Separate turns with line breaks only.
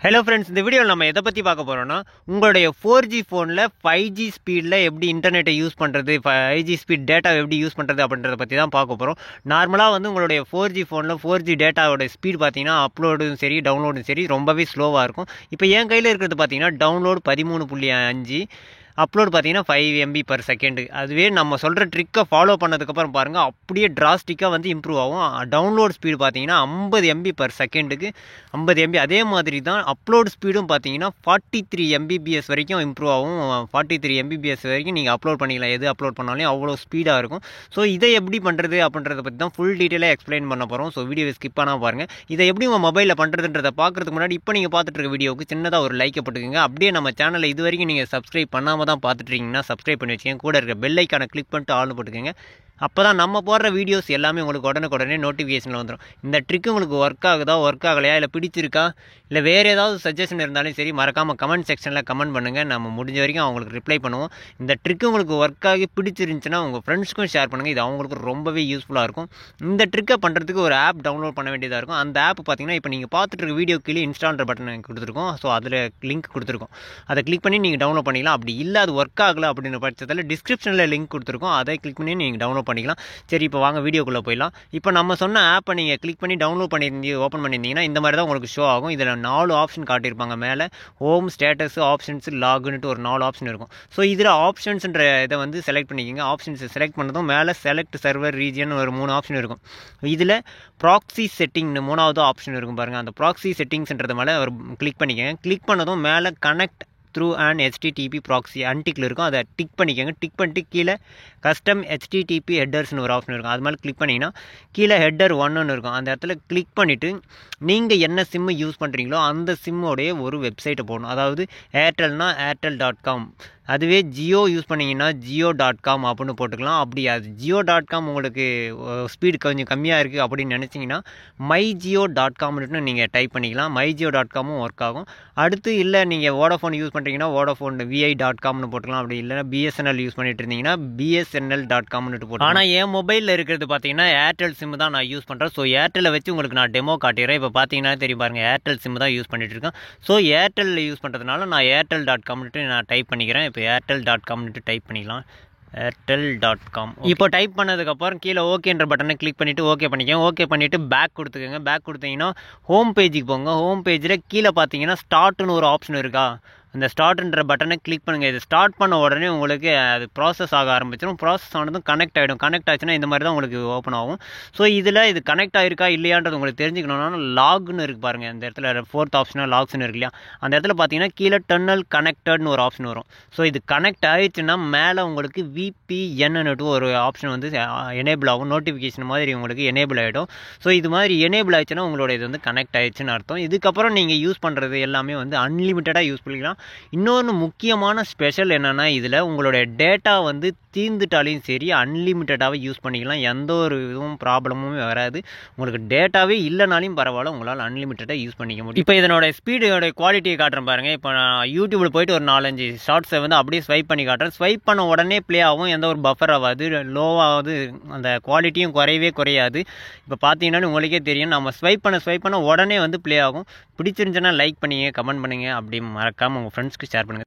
Hello friends, இந்த வீடியோவில் நம்ம எதை பற்றி பார்க்க போகிறோம்னா, உங்களுடைய 4G ஃபோனில் 5G ஸ்பீடில் எப்படி இன்டர்நெட்டை யூஸ் பண்ணுறது, 5G ஸ்பீட் டேட்டா எப்படி யூஸ் பண்ணுறது அப்படின்றத பற்றி தான் பார்க்க போகிறோம். நார்மலாக வந்து உங்களுடைய 4G ஃபோனில் 4G டேட்டாவோட ஸ்பீட் பார்த்தீங்கன்னா அப்லோடும் சரி டவுன்லோடும் சரி ரொம்பவே ஸ்லோவாக இருக்கும். இப்போ என் கையில் இருக்கிறது பார்த்தீங்கன்னா டவுன்லோடு 13.5, அப்லோட் பார்த்தீங்கன்னா 5 MB per செகண்டு. அதுவே நம்ம சொல்கிற ட்ரிக்கை ஃபாலோ பண்ணதுக்கப்புறம் பாருங்கள் அப்படியே ட்ராஸ்டிக்காக வந்து இம்ப்ரூவ் ஆகும். டவுன்லோட் ஸ்பீடு பார்த்தீங்கன்னா 50 MB per செகண்டுக்கு 50 MB. அதே மாதிரி தான் அப்லோட் ஸ்பீடும் பார்த்தீங்கன்னா 43 MBPS வரைக்கும் இம்ப்ரூவ் ஆகும். 43 MBPS வரைக்கும் நீங்கள் அப்லோட் பண்ணிக்கலாம். எது அப்லோட் பண்ணாலும் அவ்வளோ ஸ்பீடாக இருக்கும். ஸோ இதை எப்படி பண்ணுறது அப்படின்றத பற்றி தான் ஃபுல் டீட்டெயிலாக எக்ஸ்பிளைன் பண்ண போகிறோம். ஸோ வீடியோவை ஸ்கிப் பண்ணால் பாருங்கள். இதை எப்படி உங்கள் மொபைலில் பண்ணுறதுன்றதை பார்க்குறதுக்கு முன்னாடி இப்போ நீங்கள் பார்த்துட்டு இருக்க வீடியோவுக்கு சின்னதாக ஒரு லைக்கை போட்டுக்கோங்க. அப்படியே நம்ம சேனலை இது வரைக்கும் நீங்கள் சப்ஸ்கிரைப் பண்ணாமல் தான் பார்த்துட்ருக்கீங்கன்னா சப்ஸ்கிரைப் பண்ணி வச்சுக்கோங்க. கூட இருக்க பெல் ஐக்கானை கிளிக் பண்ணிட்டு ஆல்னு போட்டுக்கோங்க. அப்போ தான் நம்ம போடுற வீடியோஸ் எல்லாமே உங்களுக்கு உடனே நோட்டிஃபிகேஷனில் வந்துடும். இந்த ட்ரிக் உங்களுக்கு ஒர்க் ஆகுதா, ஒர்க் ஆகலையா, இல்லை பிடிச்சிருக்கா, இல்லை வேறு ஏதாவது சஜஷன் இருந்தாலும் சரி மறக்காமல் கமெண்ட் செக்ஷனில் கமெண்ட் பண்ணுங்கள். நம்ம முடிஞ்ச வரைக்கும் அவங்களுக்கு ரிப்ளை பண்ணுவோம். இந்த ட்ரிக் உங்களுக்கு ஒர்க் ஆகி பிடிச்சிருந்துச்சுன்னா உங்கள் ஃப்ரெண்ட்ஸ்க்கும் ஷேர் பண்ணுங்கள். இது அவங்களுக்கு ரொம்பவே யூஸ்ஃபுல்லாக இருக்கும். இந்த ட்ரிக்கை பண்ணுறதுக்கு ஒரு ஆப் டவுன்லோட் பண்ண வேண்டியதாக இருக்கும். அந்த ஆப் பார்த்தீங்கன்னா இப்போ நீங்கள் பார்த்துட்டு இருக்க வீடியோ கீழே இன்ஸ்டால்ன்ற பட்டன் கொடுத்துருக்கோம். ஸோ அதில் லிங்க் கொடுத்துருக்கோம். அதை கிளிக் பண்ணி நீங்கள் டவுன்லோட் பண்ணிக்கலாம். அப்படி இல்லை அது ஒர்க் ஆகலை அப்படின்ற பட்சத்தில் டிஸ்கிரிப்ஷனில் லிங்க் கொடுத்துருக்கோம். அதை கிளிக் பண்ணி நீங்கள் டவுன்லோட் பண்ணிக்கலாம். சரி, இப்போ வாங்க வீடியோக்குள்ளே போயிடலாம். இப்போ நம்ம சொன்ன ஆப்பை நீங்கள் கிளிக் பண்ணி டவுன்லோட் ஓப்பன் பண்ணியிருந்தீங்கன்னா இந்த மாதிரி தான் உங்களுக்கு ஷோ ஆகும். இதில் 4 ஆப்ஷன் காட்டியிருப்பாங்க. மேலே ஹோம், ஸ்டேட்டஸ், ஆப்ஷன்ஸ், லாகுன்ட்டு ஒரு 4 ஆப்ஷன் இருக்கும். ஸோ இதில் ஆப்ஷன்ஸ்ன்ற இதை வந்து செலக்ட் பண்ணிக்கோங்க. ஆப்ஷன்ஸ் செலக்ட் பண்ணதும் மேலே செலக்ட் சர்வர் ரீஜன் ஒரு 3 ஆப்ஷன் இருக்கும். இதில் ப்ராக்ஸி செட்டிங்னு 3வது ஆப்ஷன் இருக்கும் பாருங்கள். அந்த ப்ராக்ஸி செட்டிங்ஸ்ன்றது மேலே ஒரு கிளிக் பண்ணிக்கோங்க. கிளிக் பண்ணதும் மேலே connect through and HTTP proxy அன்டிக்கில் இருக்கும். அதை டிக் பண்ணிக்கோங்க. டிக் பண்ணிட்டு கீழே கஸ்டம் HTTP ஹெட்டர்ஸ்னு ஒரு ஆப்ஷன் இருக்கும். அது மேலே கிளிக் பண்ணிங்கன்னா கீழே ஹெட்டர் 1ன்னு இருக்கும். அந்த இடத்துல கிளிக் பண்ணிவிட்டு நீங்கள் என்ன சிம்மு யூஸ் பண்ணுறீங்களோ அந்த சிம்மோடைய ஒரு வெப்சைட்டை போடணும். அதாவது ஏர்டெல்னா airtel.com, அதுவே ஜியோ யூஸ் பண்ணிங்கன்னா jio.com அப்படின்னு போட்டுக்கலாம். அப்படி அது jio.com உங்களுக்கு ஸ்பீடு கொஞ்சம் கம்மியாக இருக்குது அப்படின்னு நினச்சிங்கன்னா myjio.comனு நீங்கள் டைப் பண்ணிக்கலாம். myjio.comமும் ஒர்க் ஆகும். அடுத்து இல்லை நீங்கள் வோடாஃபோன் யூஸ் பண்ணுறீங்கன்னா வோடாஃபோன் vi.comனு போட்டுக்கலாம். அப்படி இல்லைனா BSNL யூஸ் பண்ணிட்டு இருந்தீங்கன்னா BSNL.comனு போட்டு. ஆனால் என் மொபைலில் இருக்கிறது பார்த்தீங்கன்னா ஏர்டெல் சிம்மு தான் நான் யூஸ் பண்ணுறேன். ஸோ ஏர்டெல்லை வச்சு உங்களுக்கு நான் டெமோ காட்டிடுறேன். இப்போ பார்த்தீங்கன்னா தெரியும் பாருங்கள், ஏர்டெல் சிம்மு தான் யூஸ் பண்ணிட்டு இருக்கேன். ஸோ ஏர்டெல்லில் யூஸ் பண்ணுறதுனால நான் ஏர்டெல்.comனு நான் டைப் பண்ணிக்கிறேன். இப்போ ஏர்டெல்.comனு டைப் பண்ணிக்கலாம். ஏர்டெல்.com இப்போ டைப் பண்ணதுக்கப்புறம் கீழே ஓகேன்ற பட்டனை கிளிக் பண்ணிவிட்டு ஓகே பண்ணிக்கோங்க. ஓகே பண்ணிவிட்டு பேக் கொடுத்துக்கோங்க. பேக் கொடுத்தீங்கன்னா ஹோம் பேஜுக்கு போங்க. ஹோம் பேஜில் கீழே பார்த்தீங்கன்னா ஸ்டார்ட்னு ஒரு ஆப்ஷன் இருக்கா, அந்த ஸ்டார்ட்ன்ற பட்டனை கிளிக் பண்ணுங்கள். இது ஸ்டார்ட் பண்ண உடனே உங்களுக்கு அது ப்ராசஸ் ஆக ஆரம்பிச்சிடும். ப்ராசஸ் ஆனதும் கனெக்ட் ஆகிடும். கனெக்ட் ஆச்சுன்னா இந்த மாதிரி தான் உங்களுக்கு ஓப்பன் ஆகும். ஸோ இதில் இது கனெக்ட் ஆகிருக்கா இல்லையான்றது உங்களுக்கு தெரிஞ்சுக்கணும்னா லாக்னு இருக்குது பாருங்கள். இந்த இடத்துல 4th ஆப்ஷனாக லாக்ஸ்னு இருக்கு இல்லையா, அந்த இடத்துல பார்த்தீங்கன்னா கீழே டன்னல் கனெக்டட்னு ஒரு ஆப்ஷன் வரும். ஸோ இது கனெக்ட் ஆகிடுச்சுன்னா மேலே உங்களுக்கு VPNன்னுட்டு ஒரு ஆப்ஷன் வந்து எனேபிள் ஆகும். நோட்டிஃபிகேஷன் மாதிரி உங்களுக்கு எனேபிள் ஆகிடும். ஸோ இது மாதிரி எனேபிள் ஆகிடுச்சுன்னா உங்களோட இது வந்து கனெக்ட் ஆகிடுச்சுன்னு அர்த்தம். இதுக்கப்புறம் நீங்கள் யூஸ் பண்ணுறது எல்லாமே வந்து அன்லிமிட்டடாக யூஸ் பண்ணிக்கலாம். இன்னொன்று முக்கியமான ஸ்பெஷல் என்னென்னா, இதில் உங்களுடைய டேட்டா வந்து தீர்ந்துட்டாலையும் சரி அன்லிமிட்டடாகவே யூஸ் பண்ணிக்கலாம். எந்த ஒரு இதுவும் ப்ராப்ளமுமே வராது. உங்களுக்கு டேட்டாவே இல்லைனாலையும் பரவாயில்ல, உங்களால் அன்லிமிட்டடாக யூஸ் பண்ணிக்க முடியும். இப்போ இதனோட ஸ்பீடோட குவாலிட்டியை காட்டுறேன் பாருங்கள். இப்போ நான் யூடியூப்பில் போய்ட்டு ஒரு 4-5 ஷார்ட்ஸை வந்து அப்படியே ஸ்வைப் பண்ணி காட்டுறேன். ஸ்வைப் பண்ண உடனே ப்ளே ஆகும். எந்த ஒரு பஃபர் ஆகாது, லோவாகாது, அந்த குவாலிட்டியும் குறையாது. இப்போ பார்த்தீங்கன்னா உங்களுக்கே தெரியும், நம்ம ஸ்வைப் பண்ண உடனே வந்து ப்ளே ஆகும். பிடிச்சிருந்துச்சுன்னா லைக் பண்ணுங்க, கமெண்ட் பண்ணுங்கள். அப்படி மறக்காமல் உங்கள் ஃப்ரெண்ட்ஸ்க்கு ஷேர் பண்ணுங்கள்.